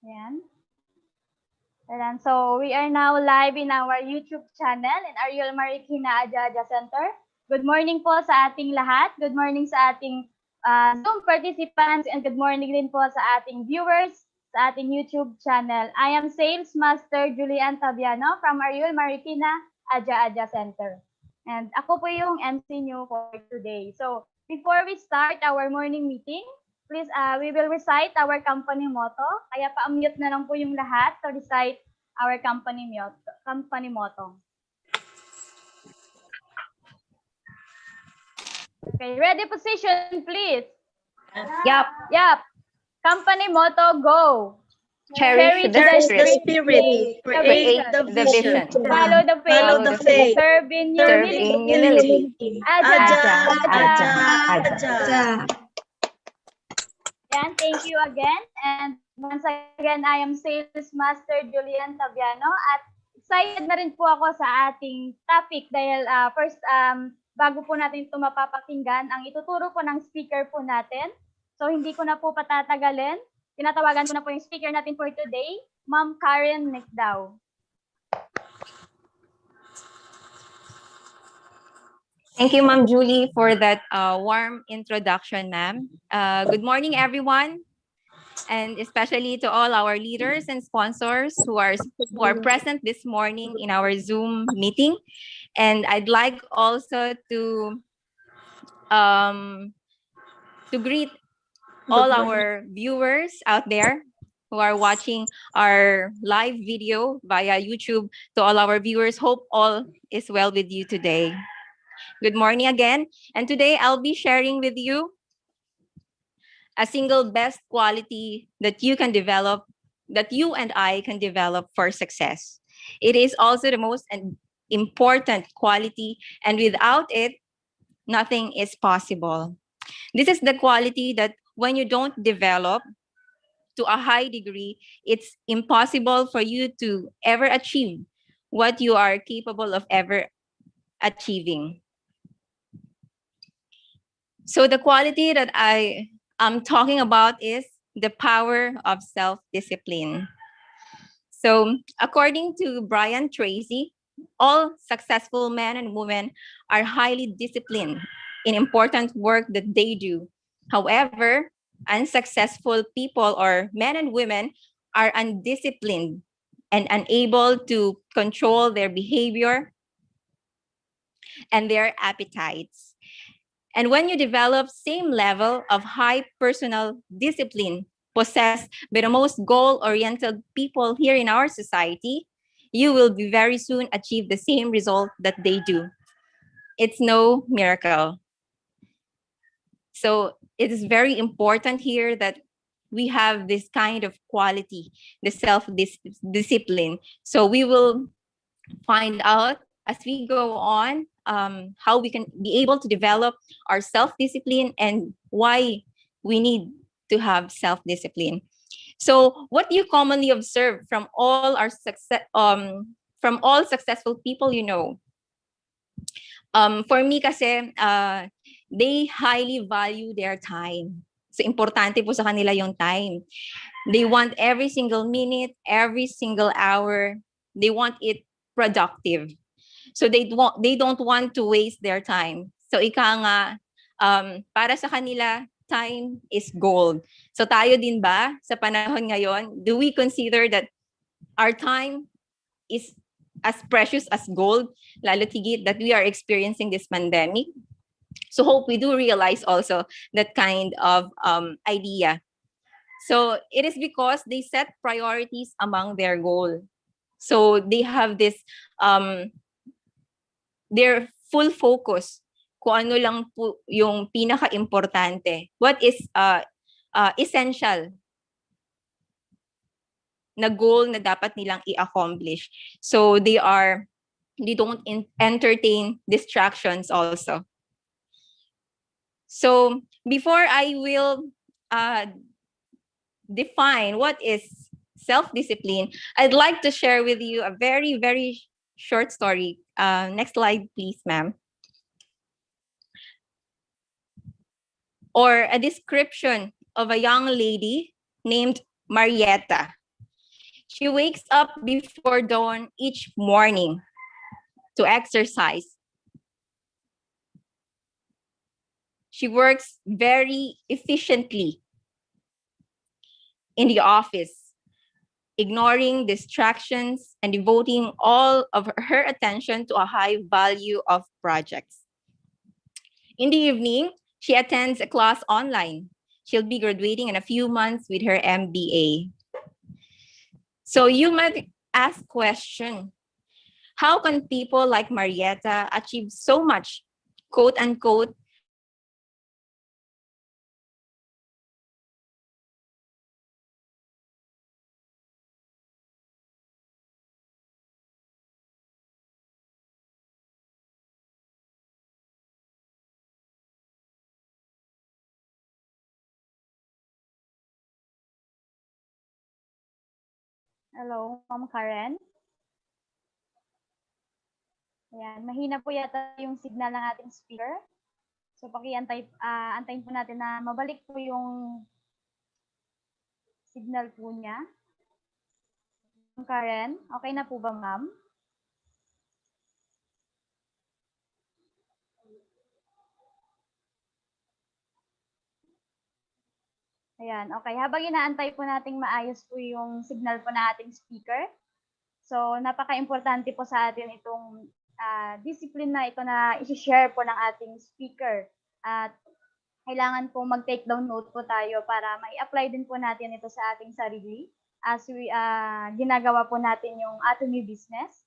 Yan. Ayan. So, we are now live in our YouTube channel in Ariel Marikina Aja Center. Good morning po sa ating lahat. Good morning sa ating Zoom participants and good morning din po sa ating viewers sa ating YouTube channel. I am Sales Master Julian Tabiano from Ariel Marikina Aja Center. And ako po yung MC nyo for today. So, before we start our morning meeting, please, we will recite our company motto. Kaya pa-mute na lang po yung lahat to recite our company motto. Okay, ready position, please. Yup. Company motto, go. Cherish the spirit. Create the vision. Follow the faith. Serve in humility. Aja. Yan, thank you again. And once again, I am Sales Master Julian Tabiano at excited na rin po ako sa ating topic dahil first, bago po natin ito mapapakinggan, ang ituturo po ng speaker po natin. So, hindi ko na po patatagalin. Tinatawagan ko na po yung speaker natin for today, Ma'am Karen Nicdao. Thank you, Ma'am Julie, for that warm introduction, ma'am. Good morning, everyone, and especially to all our leaders and sponsors who are present this morning in our Zoom meeting. And I'd like also to greet all our viewers out there who are watching our live video via YouTube. To all our viewers, hope all is well with you today. Good morning again. And today I'll be sharing with you a single best quality that you can develop, that you and I can develop for success. It is also the most important quality, and without it, nothing is possible. This is the quality that when you don't develop to a high degree, it's impossible for you to ever achieve what you are capable of ever achieving. So the quality that I am talking about is the power of self-discipline. So according to Brian Tracy, all successful men and women are highly disciplined in important work that they do. However, unsuccessful people or men and women are undisciplined and unable to control their behavior and their appetites. And when you develop same level of high personal discipline possessed by the most goal-oriented people here in our society, you will be very soon achieve the same result that they do. It's no miracle. So it is very important here that we have this kind of quality, the self-discipline. So we will find out as we go on how we can be able to develop our self-discipline and why we need to have self-discipline. So what you commonly observe from all our from all successful people you know? For me kasi, they highly value their time. So importante po sa kanila yung time. They want every single minute, every single hour, they want it productive. So they don't want to waste their time. So ika nga, para sa kanila, time is gold. So tayo din ba sa panahon ngayon, do we consider that our time is as precious as gold, lalo tigit that we are experiencing this pandemic? So hope we do realize also that kind of idea. So it is because they set priorities among their goal. So they have this, their full focus kung ano lang po yung pinaka-importante. What is essential na goal na dapat nilang i-accomplish. So they don't entertain distractions also. So before I will define what is self-discipline, I'd like to share with you a very, very short story. Next slide, please, ma'am. Or a description of a young lady named Marietta. She wakes up before dawn each morning to exercise. She works very efficiently in the office, ignoring distractions and devoting all of her attention to a high value of projects. In the evening, she attends a class online. She'll be graduating in a few months with her MBA. So you might ask question, how can people like Marietta achieve so much, quote unquote, Hello, Ma'am Karen. Ayan, mahina po yata yung signal ng ating speaker. So antayin po natin na mabalik po yung signal po niya. Ma'am Karen, okay na po ba, ma'am? Ayan, okay. Habang inaantay po nating maayos po yung signal po na ating speaker. So, napaka-importante po sa atin itong discipline na ito na isi-share po ng ating speaker. At kailangan po mag-take down note po tayo para mai-apply din po natin ito sa ating sarili as we ginagawa po natin yung ating business.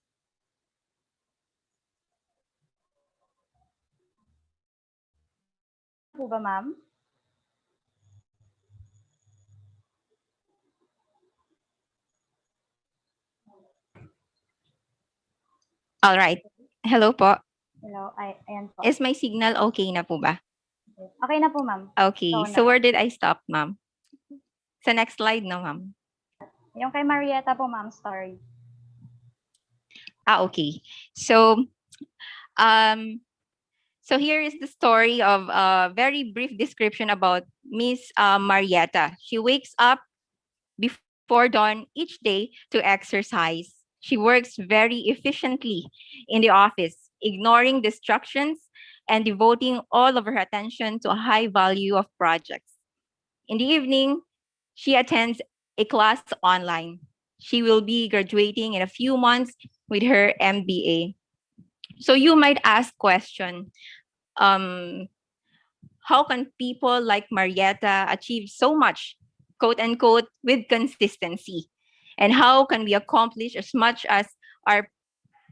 Po ba, ma'am? all right. Hello po. Hello, ayan po. Is my signal okay na po ba? Okay na po, ma'am. Okay, So, so where did I stop, ma'am? Sa next slide, no, ma'am? Yung kay Marietta po, ma'am, story. Okay. So, so here is the story of a very brief description about Miss Marietta. She wakes up before dawn each day to exercise. She works very efficiently in the office, ignoring distractions and devoting all of her attention to a high value of projects. In the evening, she attends a class online. She will be graduating in a few months with her MBA. So you might ask question, how can people like Marietta achieve so much, quote unquote, with consistency? And how can we accomplish as much as our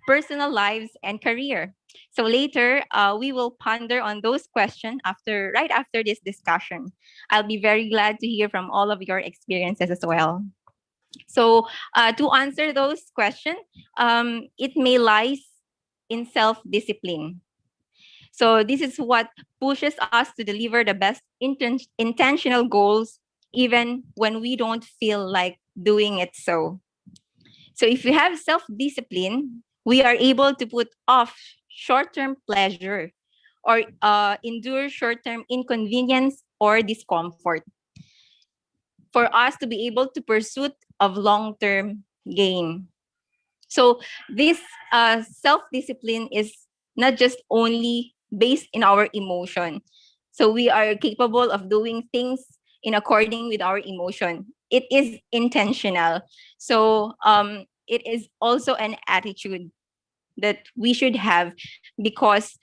personal lives and career? So later, we will ponder on those questions right after this discussion. I'll be very glad to hear from all of your experiences as well. So to answer those questions, it may lies in self-discipline. So this is what pushes us to deliver the best intentional goals, even when we don't feel like doing it so. So if we have self-discipline, we are able to put off short-term pleasure or endure short-term inconvenience or discomfort for us to be able to pursue of long-term gain. So this self-discipline is not just only based in our emotion. So we are capable of doing things in according with our emotion. It is intentional. So it is also an attitude that we should have, because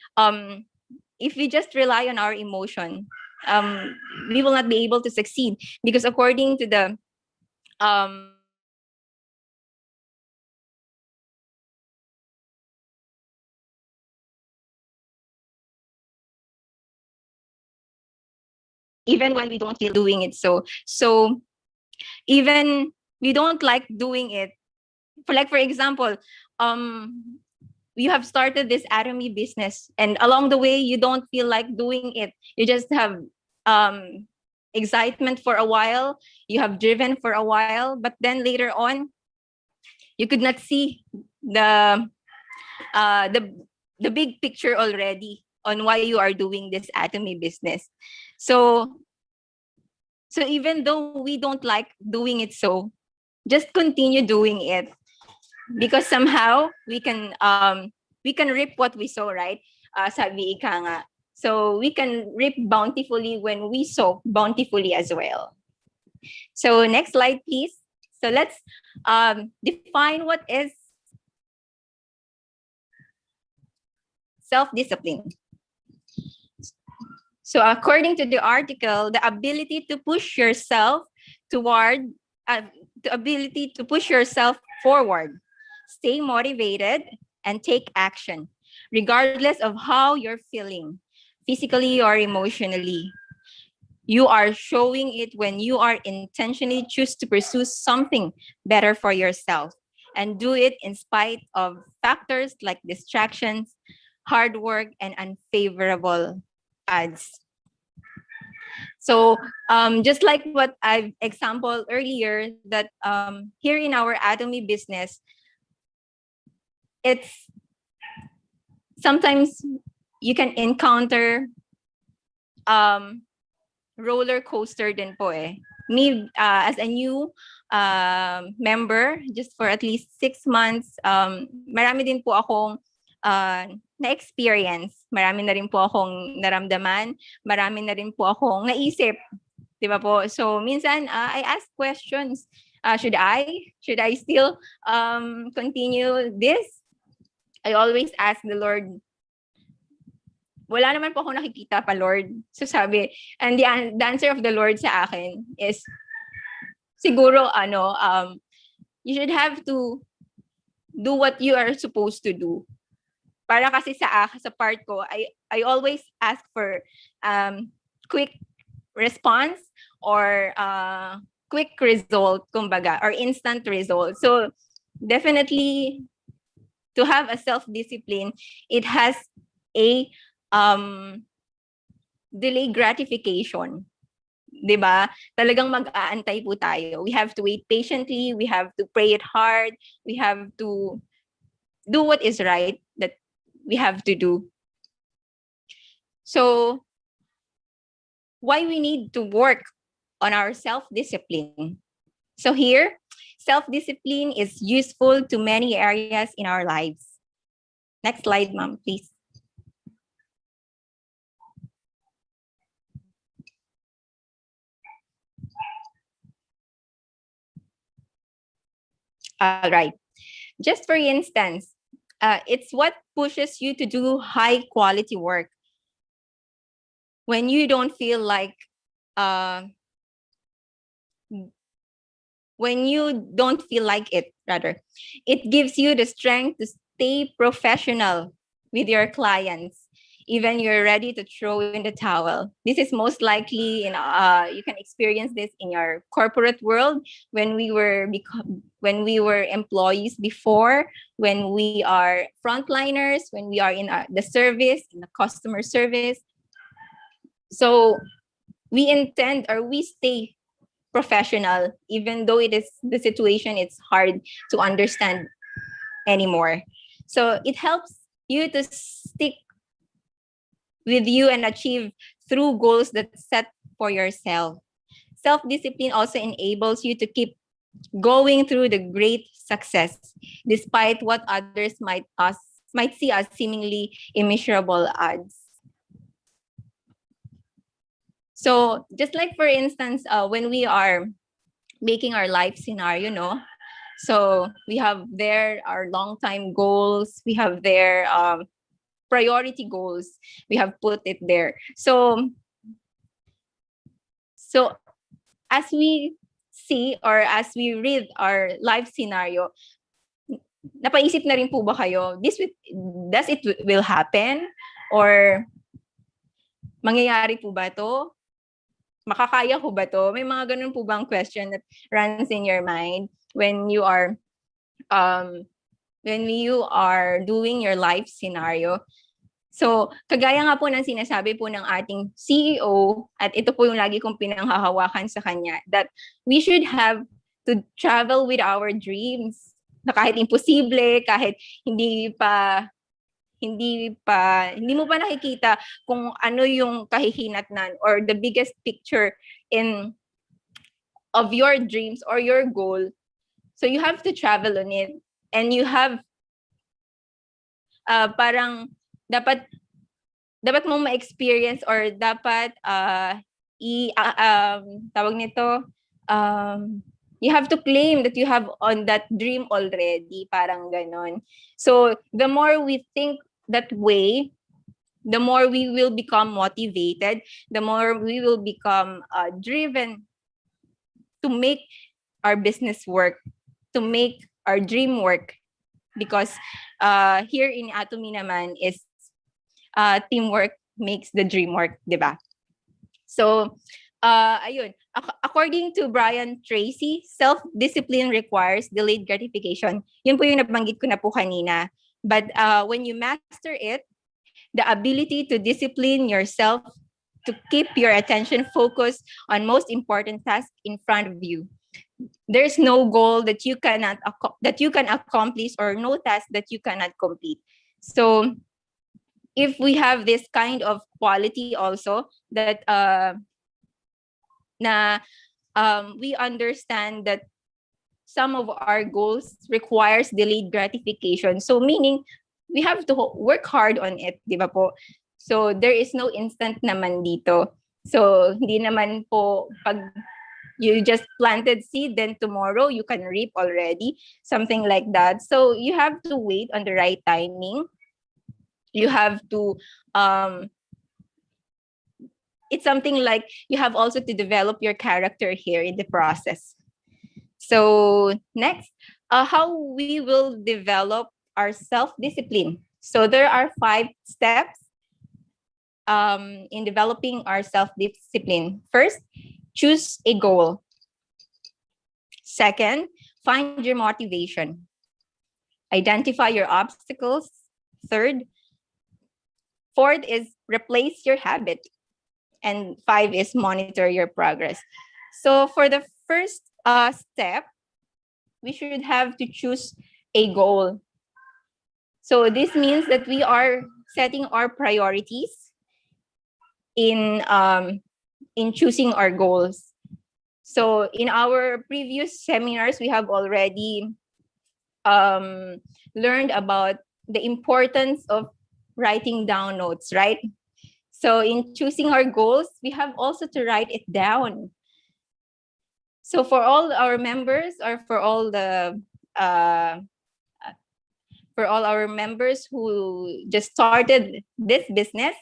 if we just rely on our emotion, we will not be able to succeed, because according to the even when we don't feel doing it so even we don't like doing it, for example, you have started this atomy business and along the way you don't feel like doing it, you just have excitement for a while, you have driven for a while, but then later on you could not see the uh the the big picture already on why you are doing this atomy business. So even though we don't like doing it so, just continue doing it, because somehow we can reap what we sow, right? Sabi ika nga. So we can reap bountifully when we sow bountifully as well. So next slide, please. So let's define what is self-discipline. So according to the article, the ability to push yourself toward, the ability to push yourself forward, stay motivated, and take action, regardless of how you're feeling, physically or emotionally. You are showing it when you are intentionally choose to pursue something better for yourself and do it in spite of factors like distractions, hard work, and unfavorable odds. So just like what I've exampled earlier, that here in our Atomy business, it's sometimes you can encounter roller coaster din po eh. Me, as a new member, just for at least 6 months, marami din po akong na-experience. Marami na rin po akong naramdaman. Marami na rin po akong naisip. Di ba po? So, minsan, I ask questions. Should I still continue this? I always ask the Lord, wala naman po ako nakikita pa, Lord. So sabi, and the answer of the Lord sa akin is, siguro, you should have to do what you are supposed to do. Para kasi sa part ko, I always ask for quick response or quick result, kumbaga, or instant result. So definitely, to have a self-discipline, it has a delay gratification. 'Di ba? Talagang mag-aantay po tayo. We have to wait patiently, we have to pray it hard, we have to do what is right that we have to do. So why we need to work on our self-discipline? So here, self-discipline is useful to many areas in our lives. Next slide, ma'am, please. All right. Just for instance, it's what pushes you to do high quality work. When you don't feel like, it, rather, it gives you the strength to stay professional with your clients, even you're ready to throw in the towel. This is most likely you can experience this in your corporate world when we were employees before, when we are frontliners, when we are in the service, in the customer service. So we intend, or we stay professional, even though it is the situation, it's hard to understand anymore. So it helps you to stick with you and achieve through goals that set for yourself. Self-discipline also enables you to keep going through the great success, despite what others might see as seemingly immeasurable odds. So just like, for instance, when we are making our life scenario, no? So we have there our long-time goals, we have there priority goals, we have put it there. So as we see, or as we read our life scenario, napaisip na rin po ba kayo, does it will happen? Or mangyayari po ba to? Makakaya ko ba to? May mga ganun po bang question that runs in your mind when you are doing your life scenario? So, kagaya nga po ng sinasabi po ng ating CEO, at ito po yung lagi kong pinanghahawakan sa kanya, that we should have to travel with our dreams. Na kahit imposible, kahit hindi mo pa nakikita kung ano yung kahihinatnan or the biggest picture of your dreams or your goal, So you have to travel on it, and you have parang dapat mong ma-experience, or dapat tawag nito, you have to claim that you have on that dream already, parang ganon. So the more we think that way, the more we will become motivated, the more we will become driven to make our business work, to make our dream work. Because here in Atomy naman is teamwork makes the dream work, di ba? So, ayun. According to Brian Tracy, self-discipline requires delayed gratification. Yun po yung nabanggit ko na po kanina. But when you master it, the ability to discipline yourself to keep your attention focused on most important tasks in front of you. There's no goal that you can accomplish, or no task that you cannot complete. So if we have this kind of quality also, that we understand that some of our goals requires delayed gratification. So meaning we have to work hard on it, di ba po? So there is no instant naman dito. So hindi naman po pag you just planted seed, then tomorrow you can reap already, something like that. So you have to wait on the right timing. You have to it's something like you have also to develop your character here in the process. So next, how we will develop our self-discipline. So there are 5 steps in developing our self-discipline. First, choose a goal. Second, find your motivation. Identify your obstacles. Third, fourth is replace your habit. And 5 is monitor your progress. So for the first step, we should have to choose a goal. So this means that we are setting our priorities in choosing our goals. So in our previous seminars, we have already learned about the importance of writing down notes, right? So in choosing our goals, we have also to write it down. So for all our members, or for all our members who just started this business,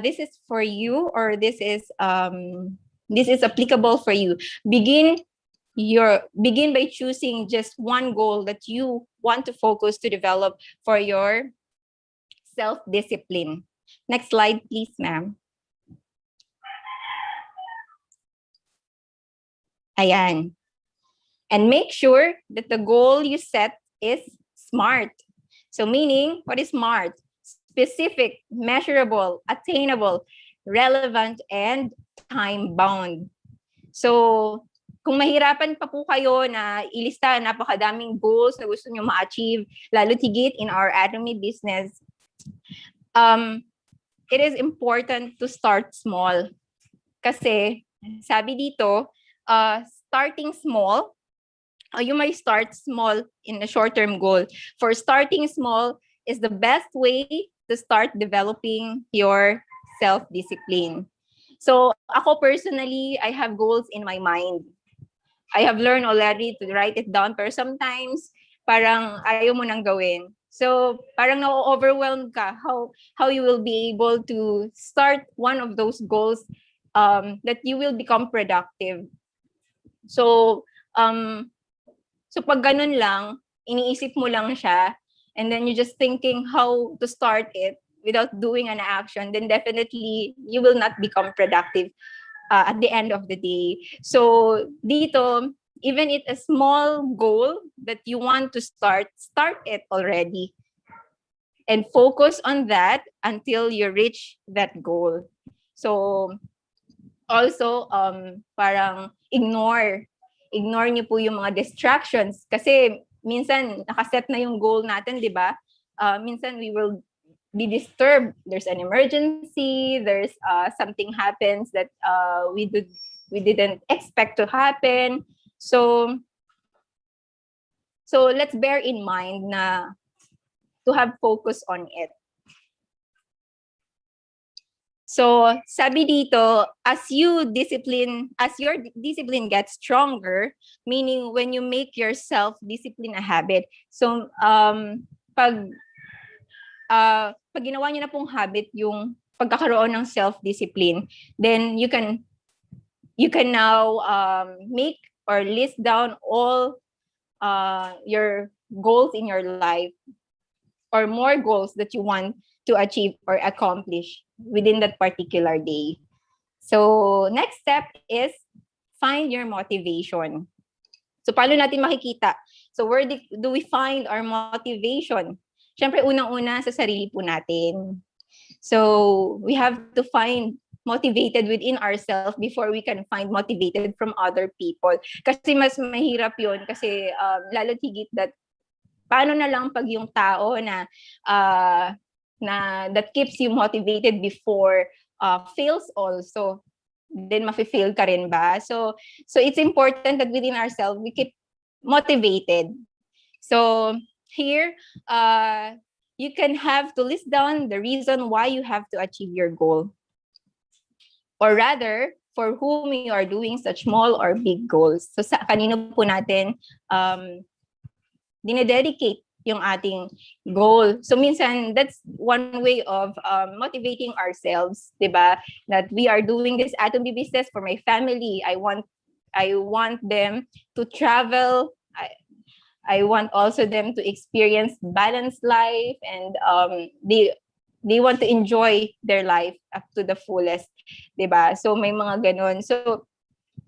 this is for you, or this is applicable for you. Begin by choosing just one goal that you want to focus to develop for your self-discipline. Next slide, please, ma'am. Ayan. And make sure that the goal you set is SMART. So meaning, what is SMART? Specific, measurable, attainable, relevant, and time-bound. So kung mahirapan pa po kayo na ilista napakadaming goals na gusto nyo ma-achieve, lalo tigit in our Atomy business, it is important to start small. Kasi sabi dito, starting small, you may start small in a short-term goal. For starting small is the best way to start developing your self-discipline. So ako personally, I have goals in my mind. I have learned already to write it down, pero sometimes parang ayaw mo nang gawin. So parang na-overwhelmed ka how you will be able to start one of those goals that you will become productive. So pag ganun lang, iniisip mo lang siya, and then you're just thinking how to start it without doing an action, then definitely you will not become productive at the end of the day. So dito, even if a small goal that you want to start it already. And focus on that until you reach that goal. So also, parang ignore niyo po yung mga distractions. Kasi minsan nakaset na yung goal natin, di ba? Minsan we will be disturbed. There's an emergency, there's something happens that we didn't expect to happen. So So let's bear in mind na to have focus on it. So sabi dito, as your discipline gets stronger, meaning when you make your self-discipline a habit. So pag ginawa niyo na pong habit yung pagkakaroon ng self-discipline, then you can now make or list down all your goals in your life, or more goals that you want to achieve or accomplish within that particular day. So next step is find your motivation. So paano natin makikita? So where do we find our motivation? Siyempre, unang-una sa sarili po natin. So we have to find motivated within ourselves before we can find motivated from other people. Kasi mas mahirap yun kasi lalo't higit that paano na lang pag yung tao na that keeps you motivated before fails also, then mafe-fail ka rin ba? So it's important that within ourselves we keep motivated. So here you can have to list down the reason why you have to achieve your goal, or rather for whom you are doing such small or big goals. So sa kanino po natin dinededicate yung ating goal. So minsan, that's one way of motivating ourselves, diba? That we are doing this Atomy business for my family. I want them to travel. I want also them to experience balanced life, and they want to enjoy their life up to the fullest, diba? So may mga ganon. So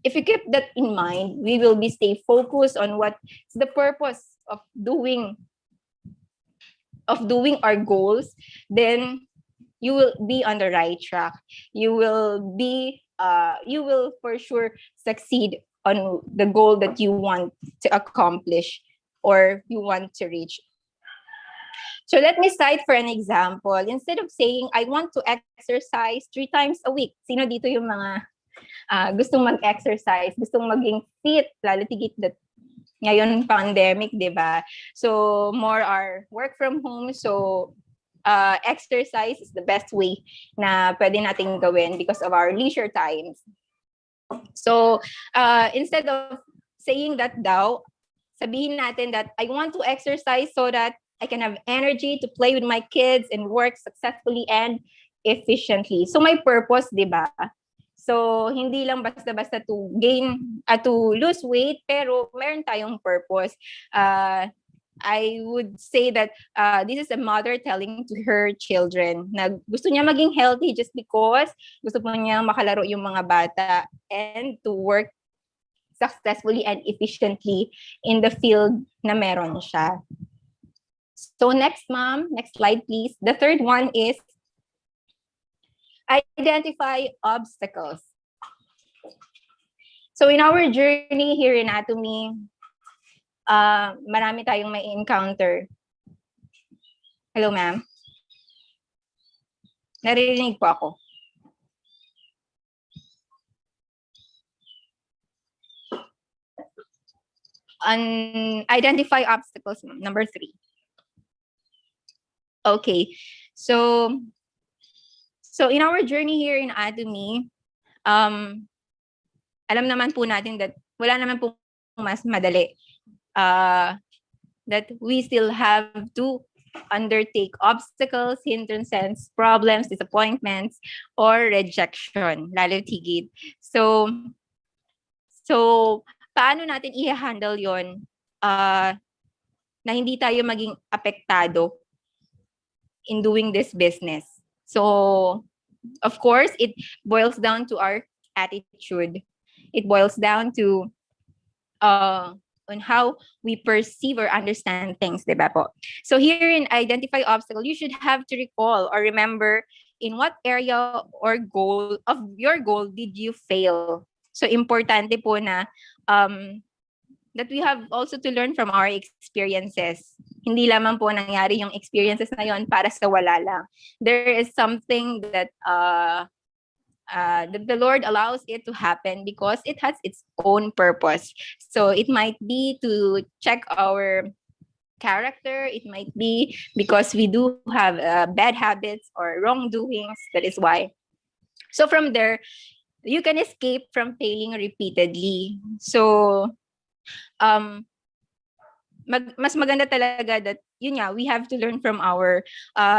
if you keep that in mind, we will be stay focused on what's the purpose of doing our goals. Then you will be on the right track. You will for sure succeed on the goal that you want to accomplish or you want to reach. So let me cite for an example. Instead of saying, I want to exercise 3 times a week. Sino dito yung mga gustong mag-exercise, gustong maging fit, lalo tigit that ngayon pandemic, di ba? So more are work from home. So exercise is the best way na pwede nating gawin because of our leisure times. So instead of saying that daw, sabihin natin that I want to exercise so that I can have energy to play with my kids and work successfully and efficiently. So my purpose, di ba? So, hindi lang basta-basta to gain, to lose weight, pero meron tayong purpose. I would say that this is a mother telling to her children na gusto niya maging healthy just because gusto po niya makalaro yung mga bata and to work successfully and efficiently in the field na meron siya. So next, ma'am, next slide please. The third one is identify obstacles. So in our journey here in Atomy, marami tayong may encounter. Hello, ma'am. Naririnig po ako. Identify obstacles, number 3. Okay, so in our journey here in Atomy, alam naman po natin that wala naman po mas madali. That we still have to undertake obstacles, hindrances, problems, disappointments, or rejection, lalo tigid. So paano natin i-handle yon na hindi tayo maging apektado in doing this business? So, of course, it boils down to our attitude. It boils down to on how we perceive or understand things, diba po? So here in identify obstacle, you should have to recall or remember in what area or goal of your goal did you fail. So importante po na that we have also to learn from our experiences. Hindi lamang po nangyari yung experiences na yon para sa wala lang. There is something that the Lord allows it to happen because it has its own purpose. So it might be to check our character. It might be because we do have bad habits or wrongdoings. That is why. So from there, you can escape from failing repeatedly. So um, mas maganda talaga that yun nga, we have to learn from our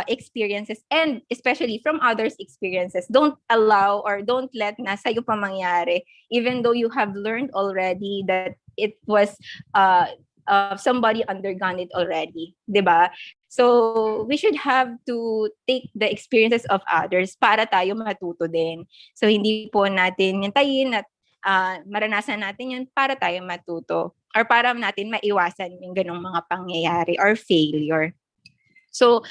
experiences and especially from others' experiences. Don't allow or don't let na sa'yo pa mangyari even though you have learned already that it was somebody undergone it already, 'di ba? So we should have to take the experiences of others para tayo matuto din. So hindi po natin hintayin at maranasan natin yun para tayo matuto or para natin maiwasan yung ganong mga pangyayari or failure. So,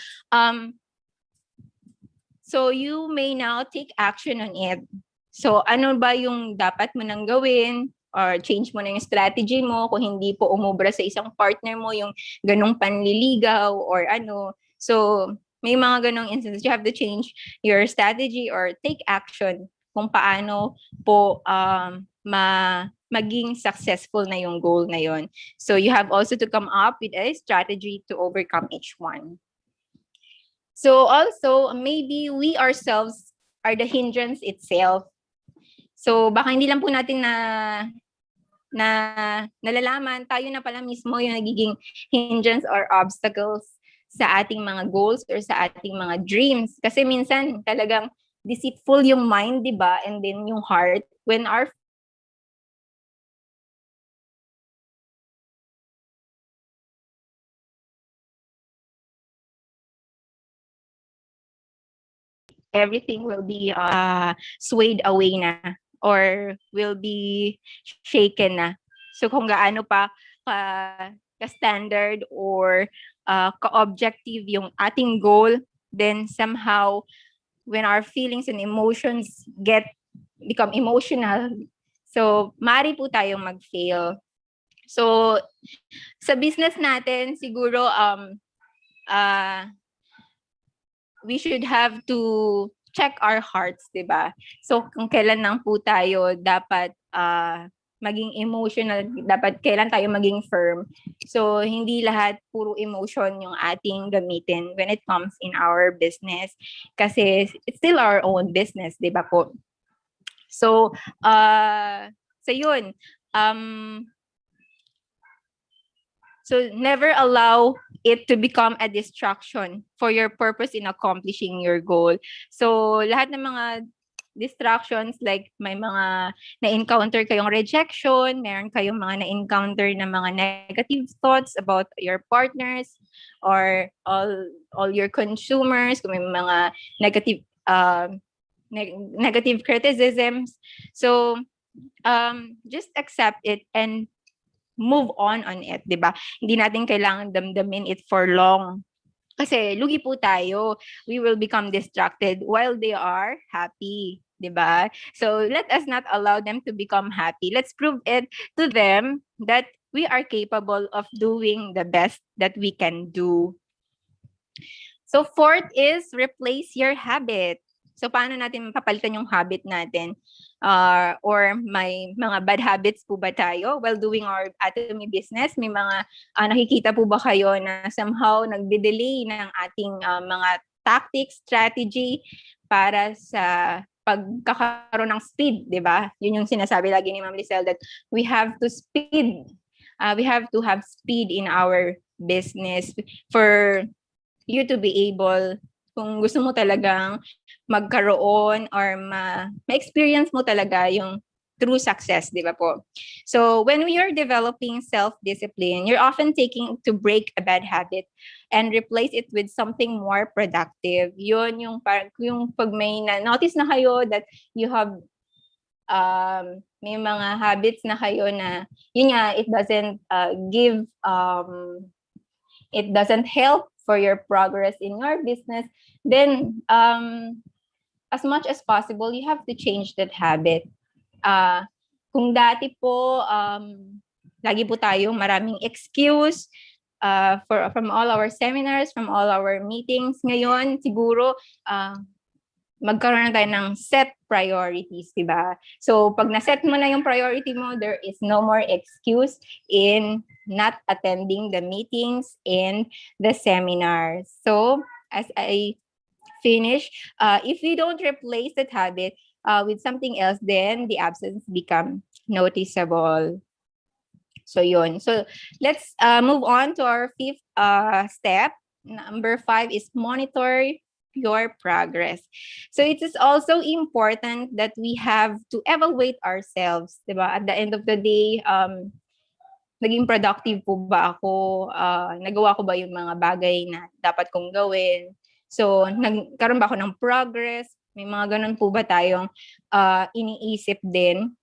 so you may now take action on it. So, ano ba yung dapat mo nang gawin? Or change mo na yung strategy mo kung hindi po umubra sa isang partner mo yung ganong panliligaw or ano. So, may mga ganong instances. You have to change your strategy or take action kung paano po maging successful na yung goal na yon. So, you have also to come up with a strategy to overcome each one. So, also, maybe we ourselves are the hindrance itself. So baka hindi lang po natin nalalaman, tayo na pala mismo yung nagiging hindrance or obstacles sa ating mga goals or sa ating mga dreams. Kasi minsan talagang deceitful yung mind, di ba? And then yung heart, when our everything will be swayed away na or will be shaken na. So kung gaano pa ka-standard or ka-objective yung ating goal, then somehow when our feelings and emotions become emotional, so mari po tayong mag-fail. So sa business natin, siguro we should have to check our hearts, 'di ba? So kung kailan lang po tayo dapat maging emotional, dapat kailan tayo maging firm. So hindi lahat puro emotion yung ating gamitin when it comes in our business kasi it's still our own business, 'di ba po? So so yun, so never allow it to become a distraction for your purpose in accomplishing your goal. So lahat ng mga distractions, like may mga na-encounter kayong rejection, meron kayong mga na-encounter na mga negative thoughts about your partners or all your consumers, kung may mga negative negative criticisms. So just accept it and move on it, 'di ba? Hindi natin kailangan damdamin it for long. Kasi lugi po tayo. We will become distracted while they are happy, 'di ba? So let us not allow them to become happy. Let's prove it to them that we are capable of doing the best that we can do. So fourth is replace your habit. So paano natin papalitan yung habit natin? Or may mga bad habits po ba tayo while doing our atomy business? May mga nakikita po ba kayo na somehow nagde-delay ng ating mga tactics, strategy para sa pagkakaroon ng speed, di ba? Yun yung sinasabi lagi ni Ma'am Lizelle that we have to speed. We have to have speed in our business for you to be able, kung gusto mo talagang magkaroon or ma-experience mo talaga yung true success, di ba po? So when we are developing self-discipline, you're often taking to break a bad habit and replace it with something more productive. Yun yung pag may na-notice na kayo that you have may mga habits na kayo na yun nga, it doesn't it doesn't help for your progress in your business, then as much as possible, you have to change that habit. Kung dati po, lagi po tayong maraming excuse from all our seminars, from all our meetings, ngayon siguro magkaroon tayo ng set priorities, di ba? So, pag na-set mo na yung priority mo, there is no more excuse in not attending the meetings and the seminars. So, as I finish, if we don't replace that habit with something else, then the absence become noticeable. So yun. So let's move on to our fifth step. Number 5 is monitor your progress. So it is also important that we have to evaluate ourselves, 'di ba? At the end of the day, naging productive po ba ako? Nagawa ko ba yung mga bagay na dapat kong gawin? So nagkaroon ba ako ng progress? May mga ganun po ba tayong iniisip din?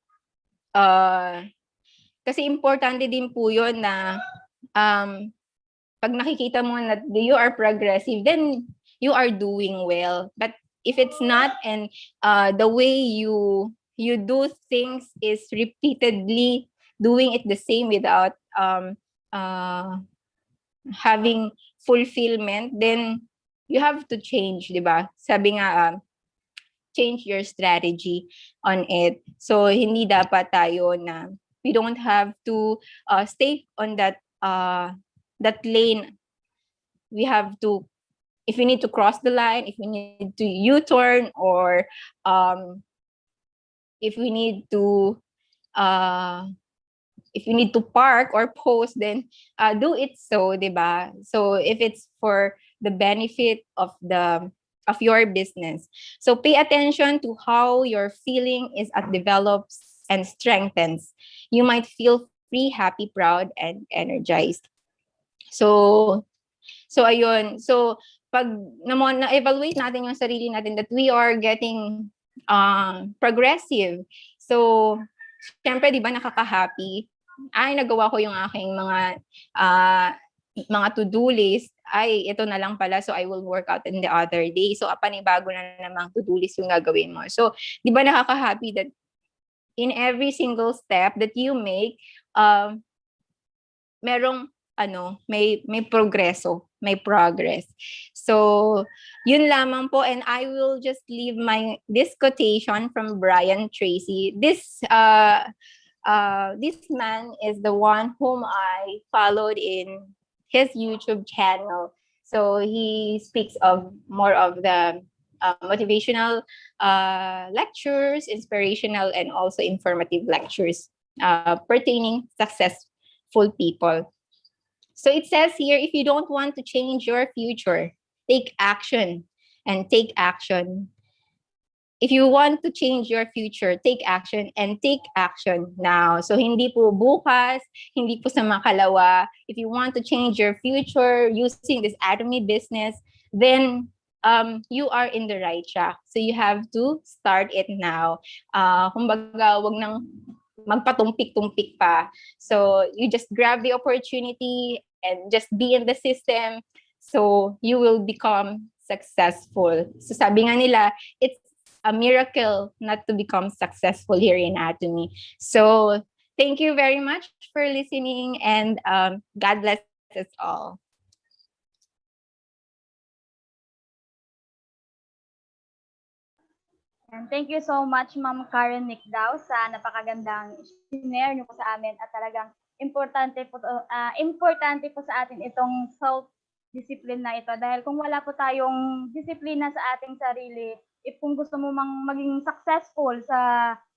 Kasi importante din po yun na pag nakikita mo na you are progressive, then you are doing well. But if it's not, and the way you do things is repeatedly doing it the same without having fulfillment, then you have to change, di ba? Sabi nga, change your strategy on it. So hindi dapat tayo na we don't have to stay on that lane. We have to, if we need to cross the line, if we need to U-turn, or if we need to park or pause, then do it so, diba? So if it's for the benefit of your business. So pay attention to how your feeling is develops and strengthens. You might feel free, happy, proud, and energized. So ayun. So pag na-evaluate natin yung sarili natin that we are getting progressive. So syempre, di ba, nakaka-happy. Ay, nagawa ko yung aking mga to-do list. Ay, ito na lang pala. So, I will work out in the other day. So, panibago na namang to-do list yung gagawin mo. So, di ba nakaka-happy that in every single step that you make, merong may progreso, may progress. So, yun lamang po, and I will just leave this quotation from Brian Tracy. This man is the one whom I followed in his YouTube channel. So he speaks of more of the motivational lectures, inspirational, and also informative lectures pertaining successful people. So it says here, if you don't want to change your future, take action and take action. If you want to change your future, take action and take action now. So hindi po bukas, hindi po sa makalawa. If you want to change your future using this Atomy business, then you are in the right track. So you have to start it now. Kumbaga, wag nang magpatumpik-tumpik pa. So you just grab the opportunity and just be in the system. So you will become successful. So sabi nga nila, it's a miracle not to become successful here in Atomy. So thank you very much for listening, and God bless us all. And thank you so much, Ma'am Karen Nicdao, sa napakagandang share niyo po sa amin, at talagang importante po sa atin itong self-discipline na ito, dahil kung wala po tayong disiplina sa ating sarili, if kung gusto mo maging successful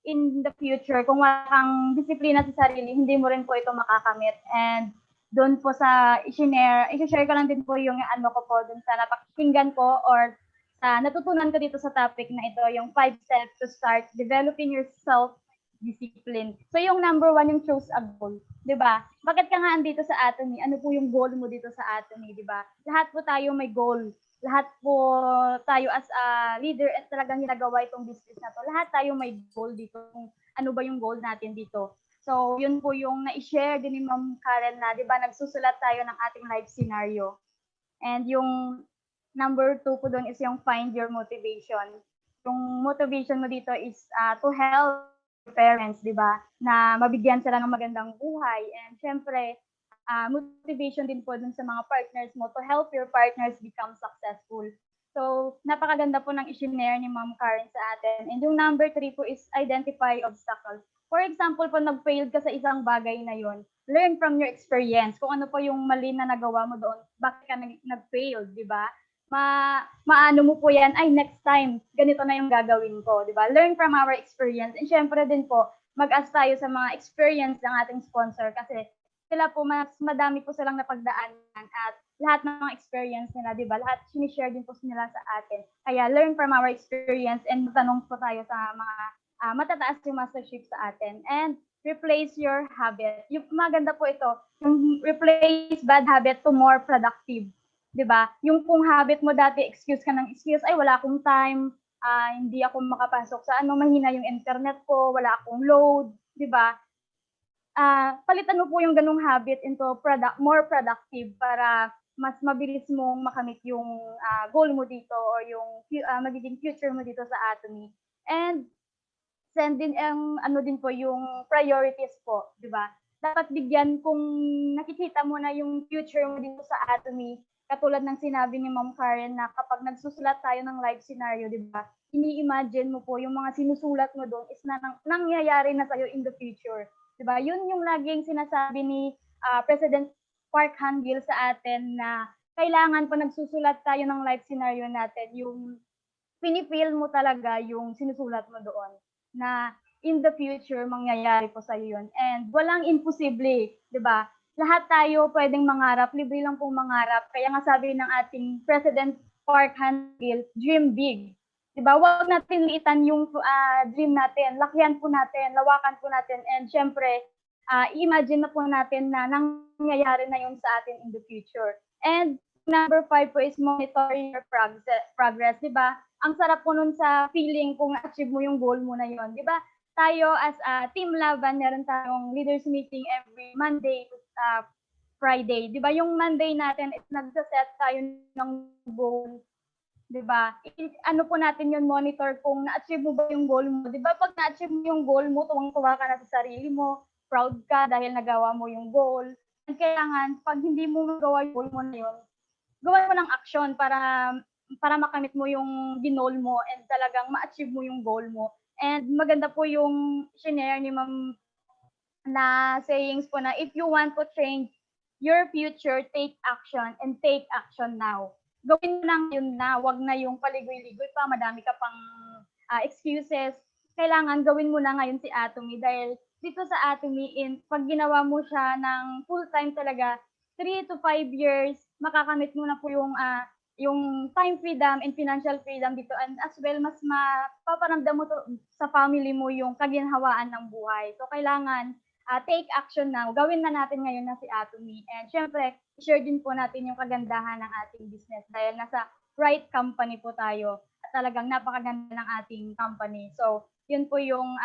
in the future, kung wala kang disiplina sa sarili, hindi mo rin po ito makakamit. And doon po sa i-share ko lang din po yung ko po doon sa napakinggan ko, or natutunan ko dito sa topic na ito, yung 5 steps to start developing your self-discipline. So yung number 1, yung choose a goal. 'Di ba? Bakit ka nga andito sa Atomy? Ano po yung goal mo dito sa Atomy, 'di ba? Lahat po tayo may goal. Lahat po tayo as a leader at talagang ginagawa itong business na to. Lahat tayo may goal dito. Kung ano ba yung goal natin dito. So, yun po yung na-share din ni Ma'am Karen na, 'di ba, nagsusulat tayo ng ating life scenario. And yung number 2 po doon is yung find your motivation. Yung motivation mo dito is to help your parents, di ba? Na mabigyan sila ng magandang buhay. And syempre, motivation din po dun sa mga partners mo to help your partners become successful. So, napakaganda po ng i-share ni Ma'am Karen sa atin. And yung number 3 po is identify obstacles. For example, po nag-fail ka sa isang bagay na yon, learn from your experience. Kung ano po yung mali na nagawa mo doon, bakit ka nag-fail, di ba? Maano mo po yan, ay next time, ganito na yung gagawin ko, di ba? Learn from our experience. And syempre din po, mag-ask tayo sa mga experience ng ating sponsor kasi sila po, mas madami po silang napagdaanan at lahat ng mga experience nila, di ba? Lahat sinishare din po nila sa atin. Kaya learn from our experience and tanong po tayo sa mga matataas yung mastership sa atin. And replace your habit. Yung maganda po ito, yung replace bad habit to more productive. Di ba? Yung kung habit mo dati, excuse ka ng excuse, ay wala akong time, hindi ako makapasok sa mahina yung internet ko, wala akong load, di ba? Palitan mo po yung ganung habit into more productive para mas mabilis mong makamit yung goal mo dito or yung magiging future mo dito sa Atomy. And send din ang din po yung priorities po, di ba? Dapat bigyan kung nakikita mo na yung future mo dito sa Atomy, katulad ng sinabi ni Ma'am Karen na kapag nagsusulat tayo ng life scenario, di ba? Ini-imagine mo po yung mga sinusulat mo doon is nangyayari na sa'yo in the future. Diba? Yun yung laging sinasabi ni President Park Han-gil sa atin na kailangan pa nagsusulat tayo ng life scenario natin, yung pinipil mo talaga yung sinusulat mo doon na in the future mangyayari po sa'yo yun. And walang imposible, di ba? Lahat tayo pwedeng mangarap, libre lang pong mangarap. Kaya nga sabi ng ating President Park Han-gil, dream big. Diba? Huwag natin liitan yung dream natin. Lakihan po natin, lawakan po natin, and syempre, i-imagine na po natin na nangyayari na yun sa atin in the future. And number 5 po is monitor your progress. Diba? Ang sarap po nun sa feeling kung na-achieve mo yung goal mo na yun. Diba? Tayo as a Team Laban, meron tayong leaders meeting every Monday to Friday. Diba? Yung Monday natin is nagsaset tayo ng goal. 'Di ba? Ano po natin 'yon, monitor kung na-achieve mo ba yung goal mo. 'Di ba? Pag na-achieve mo yung goal mo, tuwang-tuwa ka na sa sarili mo, proud ka dahil nagawa mo yung goal. And kailangan pag hindi mo magawa yung goal mo na 'yon, gawan mo ng action para makamit mo yung ginol mo and talagang ma-achieve mo yung goal mo. And maganda po yung shinare ni Ma'am na sayings po na if you want to change your future, take action and take action now. Gawin mo lang yun na, wag na yung paligoy-ligoy pa, madami ka pang excuses. Kailangan gawin mo na ngayon si Atomy dahil dito sa Atomy, pag ginawa mo siya ng full-time talaga, 3 to 5 years, makakamit mo na po yung time freedom and financial freedom dito, and as well, mas mapaparamdam mo to sa family mo yung kaginhawaan ng buhay. So, kailangan take action now. Gawin na natin ngayon na si Atomy. And syempre, share din po natin yung kagandahan ng ating business dahil nasa right company po tayo at talagang napakaganda ng ating company. So, yun po yung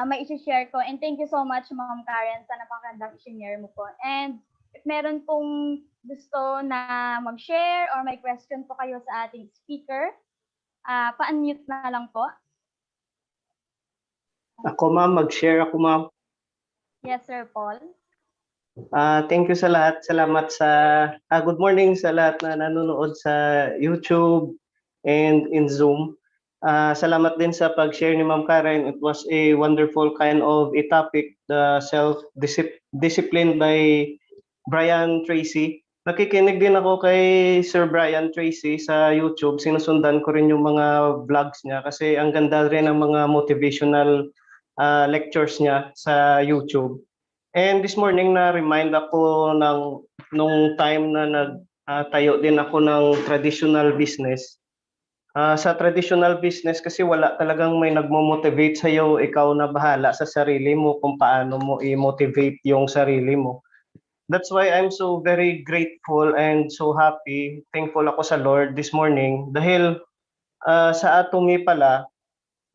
may isi-share ko. And thank you so much, Ma'am Karen, sa napakagandang i-share mo po. And if meron pong gusto na mag-share or may question po kayo sa ating speaker, pa-unmute na lang po. Ako ma'am, mag-share ako ma'am. Yes, Sir Paul. Thank you sa lahat. Salamat sa good morning sa lahat na nanonood sa YouTube and in Zoom. Salamat din sa pag-share ni Ma'am Karen. It was a wonderful kind of a topic, the self-discipline by Brian Tracy. Nakikinig din ako kay Sir Brian Tracy sa YouTube. Sinusundan ko rin yung mga vlogs niya kasi ang ganda rin ng mga motivational lectures niya sa YouTube. And this morning na-remind ako nung time na nagtayo din ako ng traditional business. Sa traditional business kasi wala talagang may nagmo-motivate sa'yo, ikaw na bahala sa sarili mo kung paano mo i-motivate yung sarili mo. That's why I'm so very grateful and so happy, thankful ako sa Lord this morning dahil sa Atomy pala,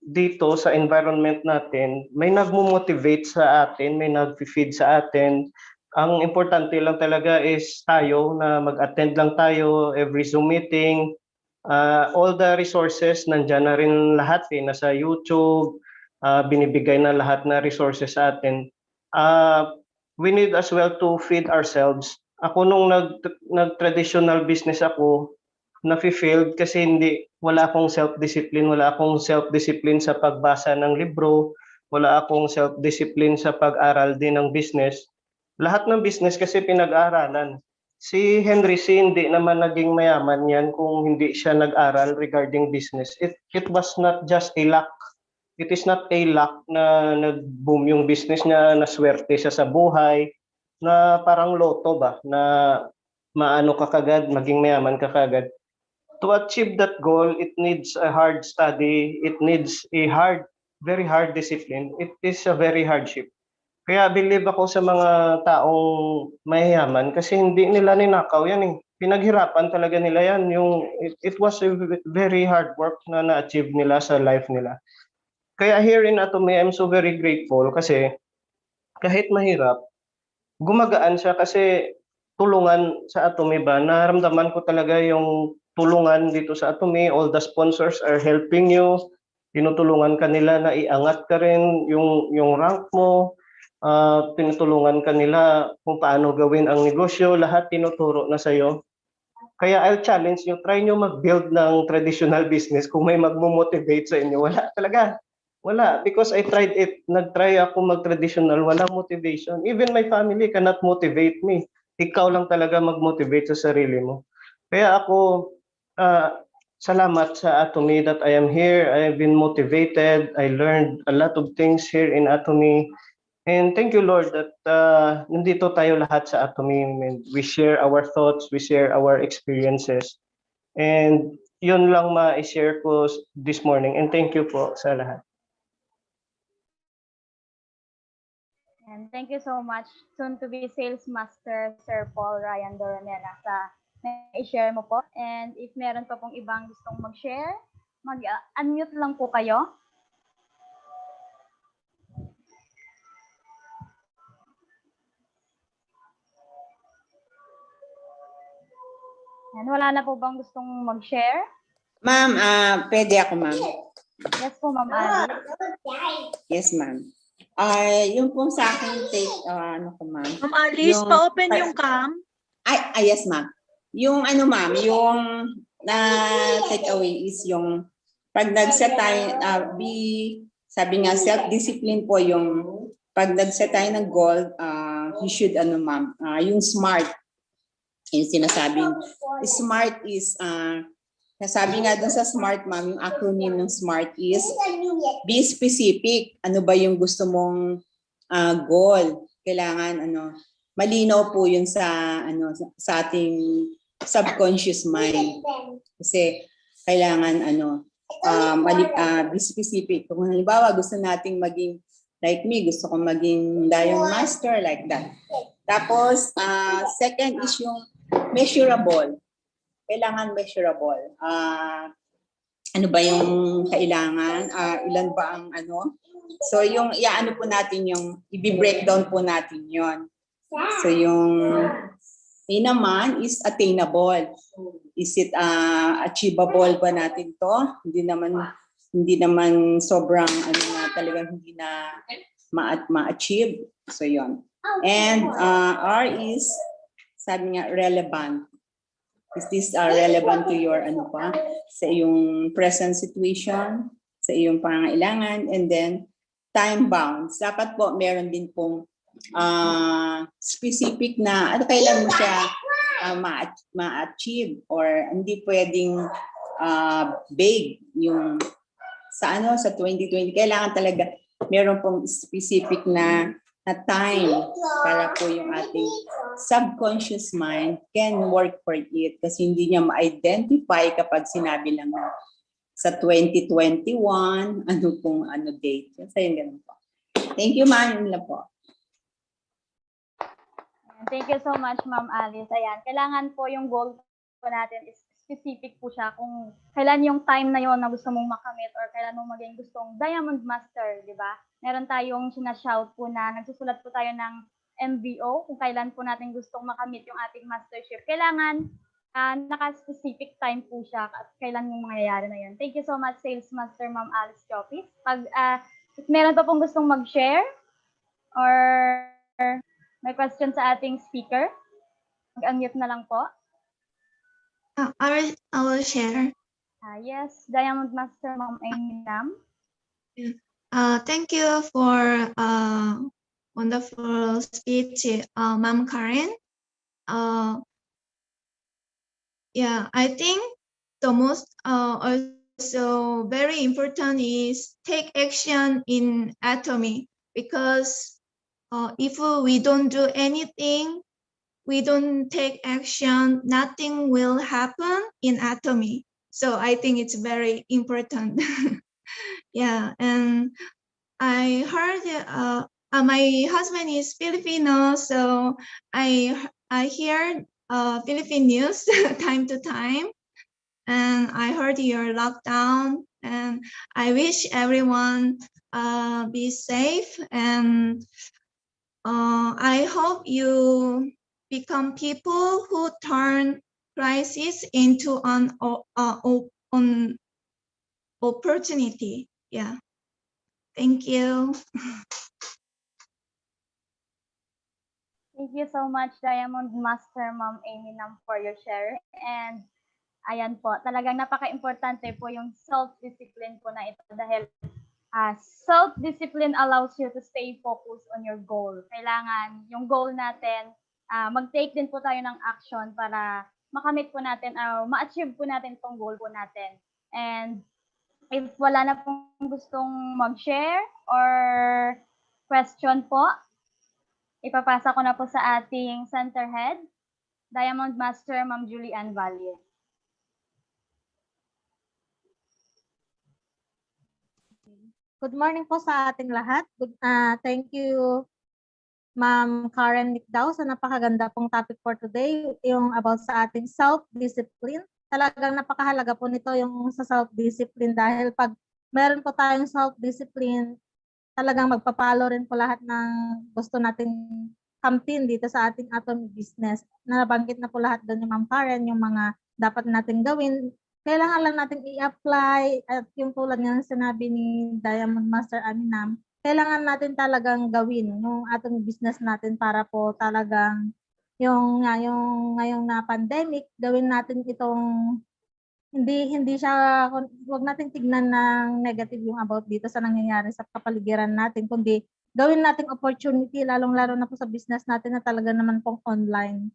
dito sa environment natin, may nagmo-motivate sa atin, may nag-feed sa atin. Ang importante lang talaga is tayo na mag-attend lang tayo every Zoom meeting. All the resources, nandyan na rin lahat nasa YouTube, binibigay na lahat na resources sa atin. We need as well to feed ourselves. Ako nung nag-traditional business ako, na-fulfilled kasi wala akong self-discipline, wala akong self-discipline sa pagbasa ng libro, wala akong self-discipline sa pag-aral din ng business. Lahat ng business kasi pinag-aaralan. Si Henry C. hindi naman naging mayaman yan kung hindi siya nag-aral regarding business. It was not just a luck. It is not a luck na nag-boom yung business niya, naswerte siya sa buhay, na parang loto ba, na maano ka kagad, maging mayaman ka kagad. To achieve that goal, it needs a hard study, it needs a very hard discipline. It is a very hardship. Kaya believe ako sa mga taong mayayaman kasi hindi nila ninakaw yan eh. Pinaghirapan talaga nila yan. It was a very hard work na na-achieve nila sa life nila. Kaya here in Atomy, I'm so very grateful kasi kahit mahirap, gumagaan siya kasi tulungan sa Atomy ba, naramdaman ko talaga yung tulungan dito sa Atomy. All the sponsors are helping you. Tinutulungan ka nila na iangat ka rin yung rank mo. Tinutulungan ka nila kung paano gawin ang negosyo, lahat tinuturo na sa'yo. Kaya I'll challenge you, try nyo mag-build ng traditional business kung may magmo-motivate sa inyo. Wala talaga. Wala. Because I tried it. Nag-try ako mag-traditional. Walang motivation. Even my family cannot motivate me. Ikaw lang talaga mag-motivate sa sarili mo. Kaya ako, salamat sa Atomy that I am here. I have been motivated. I learned a lot of things here in Atomy. And thank you, Lord, that nandito tayo lahat sa Atomy. And we share our thoughts, we share our experiences. And yun lang ma-share ko this morning. And thank you po sa lahat. And thank you so much, soon to be Sales Master Sir Paul Ryan Doronera, sa na-share mo po. And if meron pa pong ibang gustong mag-share, mag-unmute lang po kayo. And wala na po bang gustong mag-share? Ma'am, pwede ako, ma'am. Yes po, Ma'am Ali. Yes, ma'am. Yung po sa akin, ano ko, ma'am. Ma'am Alice, pa-open yung cam. Yes, ma'am. Yung ano, ma'am, yung take away is yung pag nag-set tayo, sabi nga, self-discipline po yung pag nag-set tayo ng goal, you should, ano, ma'am, yung SMART. Yung sinasabing, SMART is, sabi nga dun sa SMART, ma'am, yung acronym ng SMART is be specific. Ano ba yung gusto mong goal? Kailangan malinaw po yun sa sa ating subconscious mind. Kasi kailangan be specific. Kung halimbawa gusto nating maging like me, gusto kong maging diamond master like that. Tapos second is yung measurable. Kailangan measurable. Ano ba yung kailangan? Ilan ba ang ano? So yung iaano po natin yung i-breakdown po natin yon. So yung naman is attainable. Is it achievable ba natin to? Hindi naman sobrang na talagang hindi na ma-achieve. So yon. And R is sabi nga relevant. Is this relevant to your sa iyong present situation, sa iyong pangangailangan, and then time bounds. Dapat po meron din pong specific na kailan mo siya ma-achieve or hindi pwedeng vague yung sa sa 2020 kailangan talaga meron pong specific na time para po yung ating subconscious mind can work for it kasi hindi niya ma-identify kapag sinabi lang sa 2021 pong date. Kasi yung ganun po. Thank you, ma'am. Yun lang po. Thank you so much, Ma'am Alice. Ayan, kailangan po yung goal po natin is specific po siya kung kailan yung time na yon na gusto mong makamit or kailan mo maging gustong Diamond Master, di ba? Meron tayong sinashout po na nagsusulat po tayo ng MBO kung kailan po natin gustong makamit yung ating mastership. Kailangan naka-specific time po siya at kailan yung mangyayari na yun. Thank you so much, Sales Master Ma'am Alice Chopis. Pag meron pa pong gustong mag-share or may question sa ating speaker, mag-unmute na lang po. I will share. Yes, Diamond Master Ma'am Amy Lam. Thank you for wonderful speech, Ma'am Karen. Yeah, I think the most also very important is take action in atomy, because if we don't do anything, we don't take action, nothing will happen in atomy. So I think it's very important. Yeah, and I heard my husband is Filipino, so I hear Philippine news time to time, and I heard your lockdown, and I wish everyone be safe, and I hope you become people who turn crisis into an opportunity. Yeah, thank you. Thank you so much, Diamond Master Ma'am Amy Lam, for your share. And ayan po, talagang napaka-importante po yung self-discipline po na ito dahil self-discipline allows you to stay focused on your goal. Kailangan yung goal natin, mag-take din po tayo ng action para makamit po natin, ma-achieve po natin itong goal po natin. And if wala na pong gustong mag-share or question po, ipapasa ko na po sa ating center head, Diamond Master Ma'am Julian Valle. Good morning po sa ating lahat. Thank you, Ma'am Karen Nicdao, sa napakaganda pong topic for today, yung about sa ating self-discipline. Talagang napakahalaga po nito yung sa self-discipline dahil pag meron po tayong self-discipline, talagang magpapalo rin po lahat ng gusto nating kamtin dito sa ating atomic business. Nabanggit na po lahat doon ni Ma'am Karen, yung mga dapat nating gawin. Kailangan lang natin i-apply at yung tulad ng sinabi ni Diamond Master Aminam, kailangan natin talagang gawin yung ating business natin para po talagang yung ngayong na pandemic, gawin natin itong hindi siya, wag natin tignan ng negative yung about dito sa nangyayari sa kapaligiran natin, kundi gawin nating opportunity, lalong-lalo na po sa business natin na talaga naman pong online.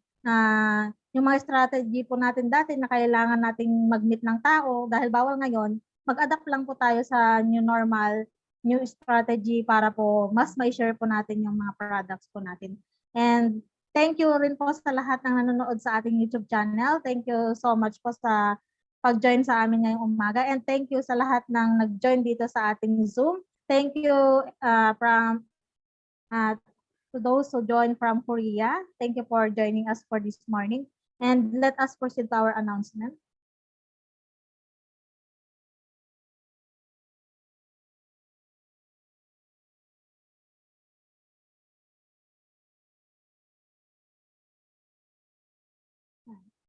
Yung mga strategy po natin dati na kailangan nating mag-meet ng tao dahil bawal ngayon, mag-adapt lang po tayo sa new normal, new strategy para po mas may share po natin yung mga products po natin. And thank you rin po sa lahat ng nanonood sa ating YouTube channel. Thank you so much po sa pag-join sa amin ngayong umaga. And thank you sa lahat ng nag-join dito sa ating Zoom. Thank you to those who joined from Korea. Thank you for joining us for this morning. And let us proceed to our announcement.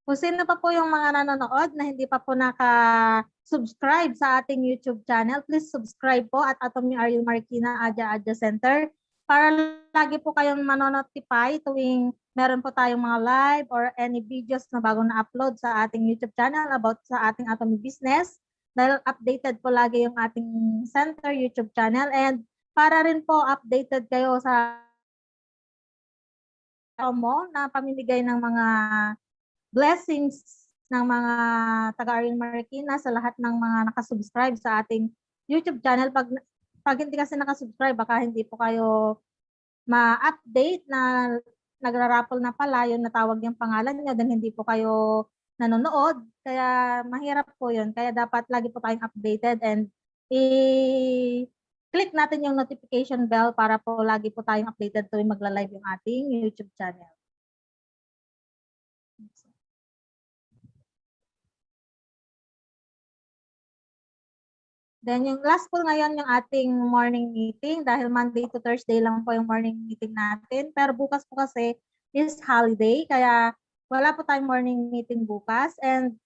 Kung sino pa po yung mga nanonood na hindi pa po naka-subscribe sa ating YouTube channel, please subscribe po at Atomy Ariel Marikina Adja Center para lagi po kayong manonotify tuwing meron po tayong mga live or any videos na bago na-upload sa ating YouTube channel about sa ating Atomy business. Dahil updated po lagi yung ating center YouTube channel, and para rin po updated kayo sa promo na pamimigay ng mga blessings ng mga taga-Ariel Marikina sa lahat ng mga nakasubscribe sa ating YouTube channel. Pag hindi kasi nakasubscribe, baka hindi po kayo ma-update na nagra-raffle na pala yung natawag yung pangalan nyo, then hindi po kayo nanonood. Kaya mahirap po yun. Kaya dapat lagi po tayong updated and i-click natin yung notification bell para po lagi po tayong updated tuwing magla-live yung ating YouTube channel. Then yung last po ngayon yung ating morning meeting dahil Monday to Thursday lang po yung morning meeting natin. Pero bukas po kasi is holiday kaya wala po tayong morning meeting bukas. And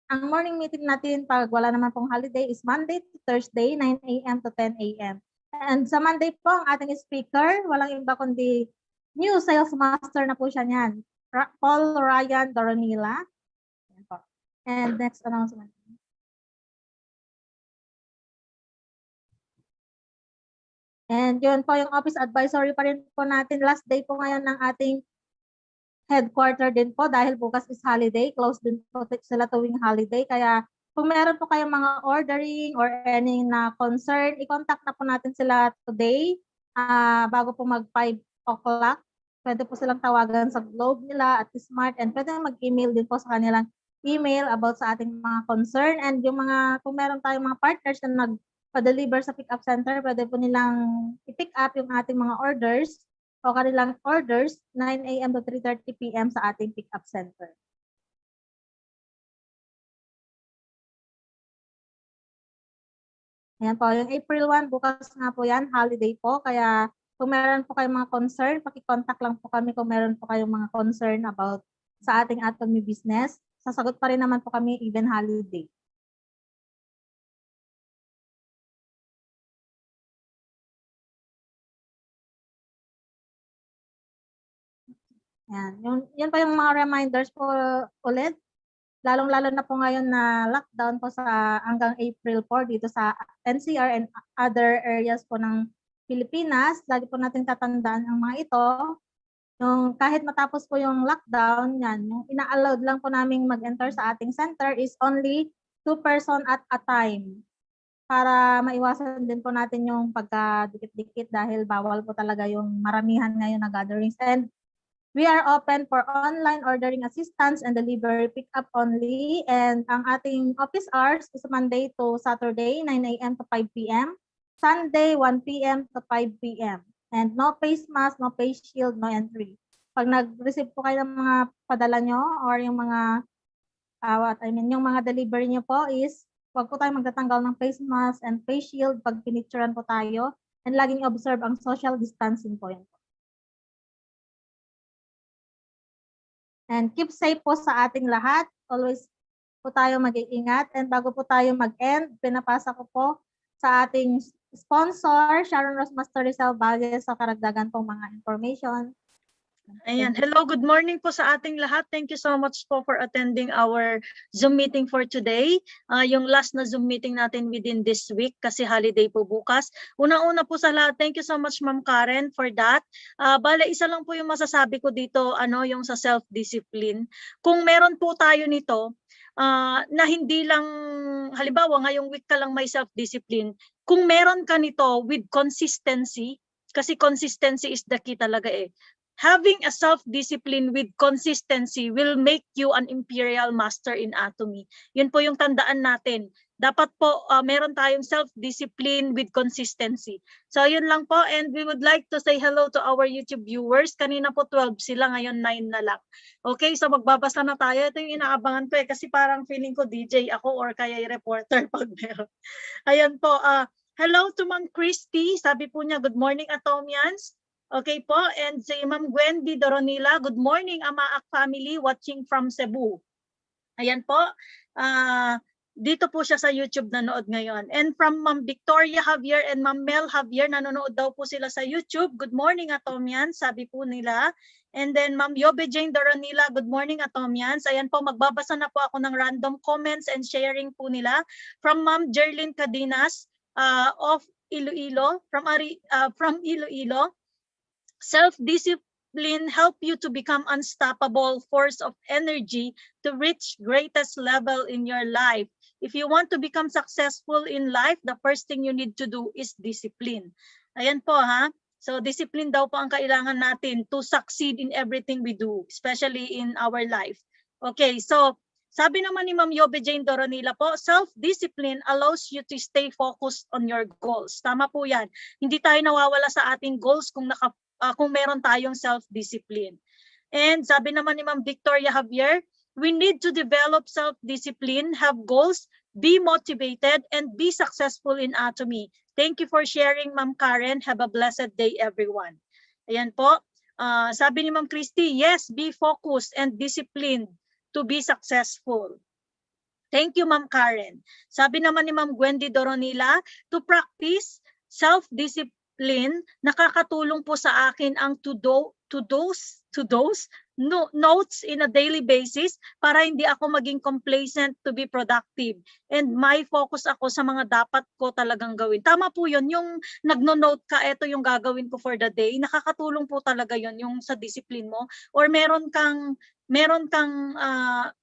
ang morning meeting natin pag wala naman pong holiday is Monday to Thursday, 9 a.m. to 10 a.m. And sa Monday po ang ating speaker, walang iba kundi new sales master na po siya niyan, Paul Ryan Doronila. And next announcement. And yun po yung office advisory pa rin po natin. Last day po ngayon ng ating headquarter din po dahil bukas is holiday. Close din po sila tuwing holiday. Kaya kung meron po kayong mga ordering or any na concern, i-contact na po natin sila today bago po mag 5 o'clock. Pwede po silang tawagan sa Globe nila at Smart and pwede mag-email din po sa kanilang email about sa ating mga concern. And yung mga, kung meron tayong mga partners na nagpa-deliver sa pick-up center, pwede po nilang i-pick up yung ating mga orders o kanilang orders 9 a.m. to 3:30 p.m. sa ating pick-up center. Ayan po, yung April 1, bukas nga po yan, holiday po. Kaya kung meron po kayong mga concern, pakicontact lang po kami kung meron po kayong mga concern about sa ating Atomy business. Sasagot pa rin naman po kami even holiday. Yan. Yan pa yung mga reminders po ulit. Lalong-lalo na po ngayon na lockdown po sa hanggang April 4 dito sa NCR and other areas po ng Pilipinas. Lagi po natin tatandaan ang mga ito. Yung kahit matapos po yung lockdown, yan, yung ina-allowed lang po naming mag-enter sa ating center is only 2 person at a time. Para maiwasan din po natin yung pagka-dikit-dikit dahil bawal po talaga yung maramihan ngayon na gatherings. And we are open for online ordering assistance and delivery pickup only. And ang ating office hours is Monday to Saturday, 9 a.m. to 5 p.m. Sunday, 1 p.m. to 5 p.m. And no face mask, no face shield, no entry. Pag nag-receive po kayo ng mga padala nyo or yung mga yung mga delivery nyo po is huwag po tayo magtatanggal ng face mask and face shield pag pinicturean po tayo. And laging observe ang social distancing po yun. And keep safe po sa ating lahat. Always po tayo mag-iingat. And bago po tayo mag-end, pinapasa ko po sa ating sponsor, Sharon Rose Master Rizal Valle, sa karagdagan pong mga information. Ayan. Hello, good morning po sa ating lahat. Thank you so much po for attending our Zoom meeting for today. Yung last na Zoom meeting natin within this week kasi holiday po bukas. Una-una po sa lahat, thank you so much Ma'am Karen for that. Bale, isa lang po yung masasabi ko dito, yung sa self-discipline. Kung meron po tayo nito, na hindi lang, halimbawa ngayong week ka lang may self-discipline, kung meron ka nito with consistency, kasi consistency is the key talaga eh. Having a self-discipline with consistency will make you an imperial master in Atomy. Yun po yung tandaan natin. Dapat po meron tayong self-discipline with consistency. So yun lang po, and we would like to say hello to our YouTube viewers. Kanina po 12 sila, ngayon 9 na lang. Okay, so magbabasa na tayo. Ito yung inaabangan ko eh, kasi parang feeling ko DJ ako or kaya reporter pag meron. Ayan po, hello to Ma'am Christy. Sabi po niya, good morning Atomians. Okay po, and si Ma'am Gwendy Doronila, good morning Amaak family watching from Cebu. Ayan po, dito po siya sa YouTube nanood ngayon. And from Ma'am Victoria Javier and Ma'am Mel Javier, nanonood daw po sila sa YouTube. Good morning Atomians, sabi po nila. And then Ma'am Yobe Jane Doronila, good morning Atomians. Ayan po, magbabasa na po ako ng random comments and sharing po nila. From Ma'am Jerlyn Cadinas of Iloilo, from Iloilo. Self-discipline help you to become unstoppable force of energy to reach greatest level in your life. If you want to become successful in life, the first thing you need to do is discipline. Ayan po ha. So discipline daw po ang kailangan natin to succeed in everything we do, especially in our life. Okay, so sabi naman ni Ma'am Yobe Jane Doronila po, self-discipline allows you to stay focused on your goals. Tama po yan. Hindi tayo nawawala sa ating goals kung meron tayong self-discipline. And sabi naman ni Ma'am Victoria Javier, we need to develop self-discipline, have goals, be motivated, and be successful in Atomy. Thank you for sharing, Ma'am Karen. Have a blessed day, everyone. Ayan po. Sabi ni Ma'am Christy, yes, be focused and disciplined to be successful. Thank you, Ma'am Karen. Sabi naman ni Ma'am Gwendy Doronila, to practice self-discipline, nakakatulong po sa akin ang to those notes in a daily basis para hindi ako maging complacent to be productive. And may focus ako sa mga dapat ko talagang gawin. Tama po yun, yung nagno-note ka, ito yung gagawin ko for the day, nakakatulong po talaga yun, yung sa discipline mo. Or meron kang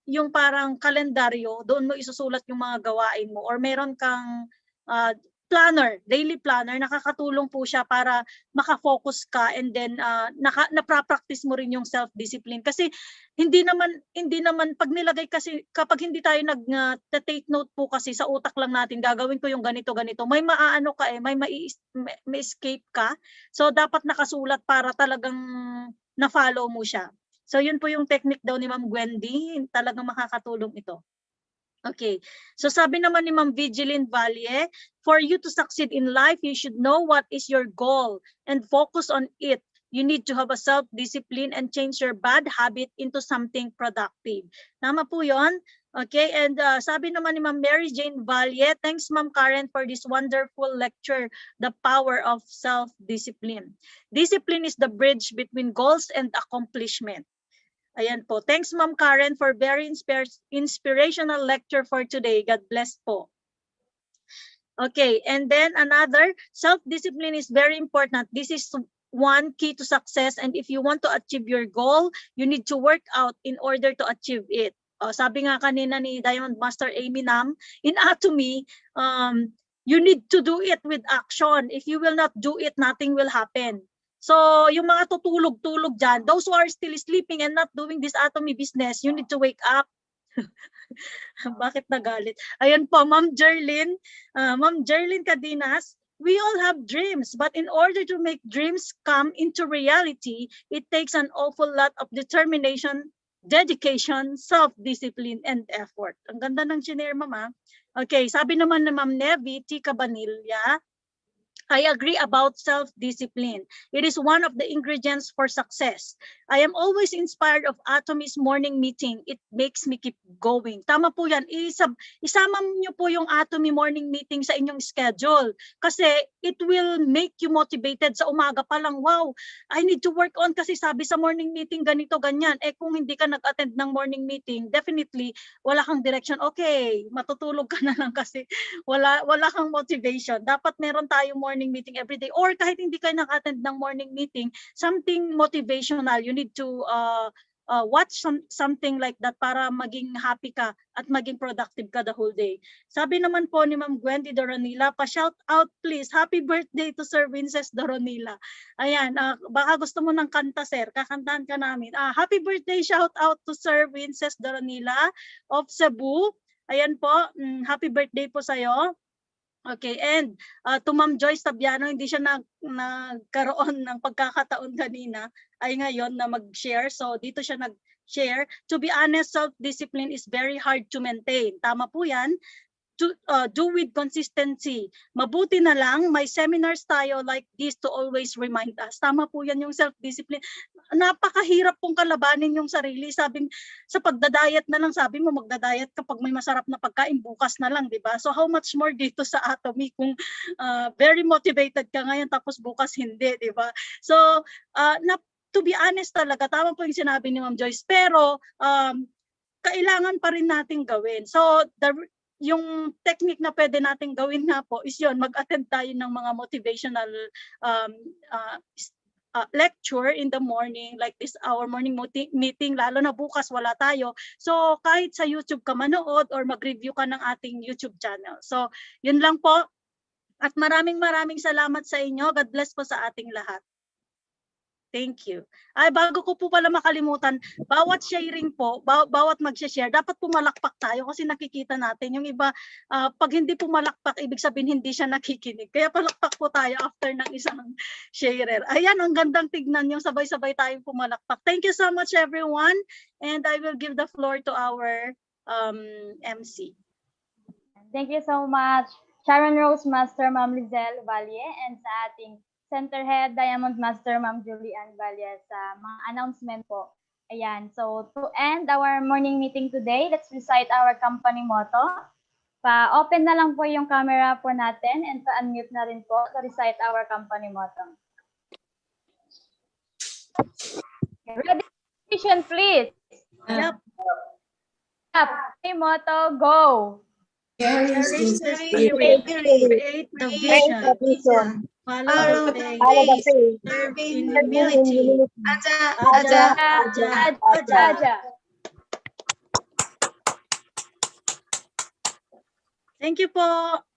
yung parang kalendaryo, doon mo isusulat yung mga gawain mo. Or meron kang planner, daily planner, nakakatulong po siya para makafocus ka, and then naprapractice mo rin yung self-discipline. Kasi hindi naman pag nilagay, kasi kapag hindi tayo take note po kasi sa utak lang natin, gagawin ko yung ganito, may maaano ka may escape ka. So dapat nakasulat para talagang na-follow mo siya. So yun po yung technique daw ni Ma'am Gwendy, talagang makakatulong ito. Okay, so sabi naman ni Ma'am Vigilant Valle, for you to succeed in life, you should know what is your goal and focus on it. You need to have a self-discipline and change your bad habit into something productive. Tama po yun? Okay, and sabi naman ni Ma'am Mary Jane Valle, thanks Ma'am Karen for this wonderful lecture, The Power of Self-Discipline. Discipline is the bridge between goals and accomplishment. Ayan po. Thanks, Ma'am Karen, for very inspirational lecture for today. God bless po. Okay, and then another, self-discipline is very important. This is one key to success, and if you want to achieve your goal, you need to work out in order to achieve it. Sabi nga kanina ni Diamond Master Amy Nam, in Atomy, you need to do it with action. If you will not do it, nothing will happen. So, yung mga tutulog-tulog dyan, those who are still sleeping and not doing this Atomy business, you need to wake up. Bakit nagalit? Ayan po, Ma'am Jerlyn Cadinas, we all have dreams, but in order to make dreams come into reality, it takes an awful lot of determination, dedication, self-discipline, and effort. Ang ganda ng chinere, Mama. Okay, sabi naman ni Ma'am Nevi T. Cabanilla, I agree about self-discipline. It is one of the ingredients for success. I am always inspired of Atomy's morning meeting. It makes me keep going. Tama po yan. Isama niyo po yung Atomy morning meeting sa inyong schedule. Kasi it will make you motivated sa umaga pa lang. Wow, I need to work on kasi sabi sa morning meeting ganito, ganyan. Kung hindi ka nag-attend ng morning meeting, definitely wala kang direction. Okay, matutulog ka na lang kasi wala kang motivation. Dapat meron tayong morning meeting every day, or kahit hindi kayo naka-attend ng morning meeting, something motivational. You need to watch something like that para maging happy ka at maging productive ka the whole day. Sabi naman po ni Ma'am Gwendy Doronila, pa-shout out please, happy birthday to Sir Vinces Doronila. Ayan, baka gusto mo ng kanta, sir, kakantahan ka namin. Happy birthday, shout out to Sir Vinces Doronila of Cebu. Ayan po, happy birthday po sa'yo. Okay, and to Ma'am Joyce Tabiano, hindi siya nagkaroon ng pagkakataon kanina, ay ngayon na mag-share. So dito siya nag-share. To be honest, self-discipline is very hard to maintain. Tama po yan. To do with consistency. Mabuti na lang may seminars tayo like this to always remind us. Tama po yan yung self-discipline. Napakahirap pong kalabanin yung sarili. Sabi sa pagda-diet na lang, sabi mo magda-diet kapag may masarap na pagkain bukas na lang, di ba? So how much more dito sa Atomy kung very motivated ka ngayon tapos bukas hindi, di ba? So to be honest talaga, tama po yung sinabi ni Ma'am Joyce, pero kailangan pa rin nating gawin. So yung technique na pwede nating gawin nga po is yun, mag-attend tayo ng mga motivational lecture in the morning, like this our morning meeting, lalo na bukas wala tayo. So kahit sa YouTube ka manood or mag-review ka ng ating YouTube channel. So yun lang po. At maraming salamat sa inyo. God bless po sa ating lahat. Thank you. Ay, bago ko po pala makalimutan, bawat sharing po, bawat mag-share, dapat pumalakpak tayo kasi nakikita natin. Yung iba, pag hindi pumalakpak, ibig sabihin hindi siya nakikinig. Kaya palakpak po tayo after ng isang sharer. Ayan, ang gandang tignan yung sabay-sabay tayong pumalakpak. Thank you so much everyone. And I will give the floor to our MC. Thank you so much, Sharon Rose Master, Ma'am Lizelle Valle, and sa ating Center Head, Diamond Master, Ma'am Julian Valle, sa mga announcement po. Ayan, so to end our morning meeting today, let's recite our company motto. Pa-open na lang po yung camera po natin and pa-unmute na rin po to recite our company motto. Okay, ready? Vision, please. Yep. Up. Motto, go. Cherish the spirit. Spirit. Create the Create vision. Follow the faith. Serve in humility. Aja. Aja. Thank you po.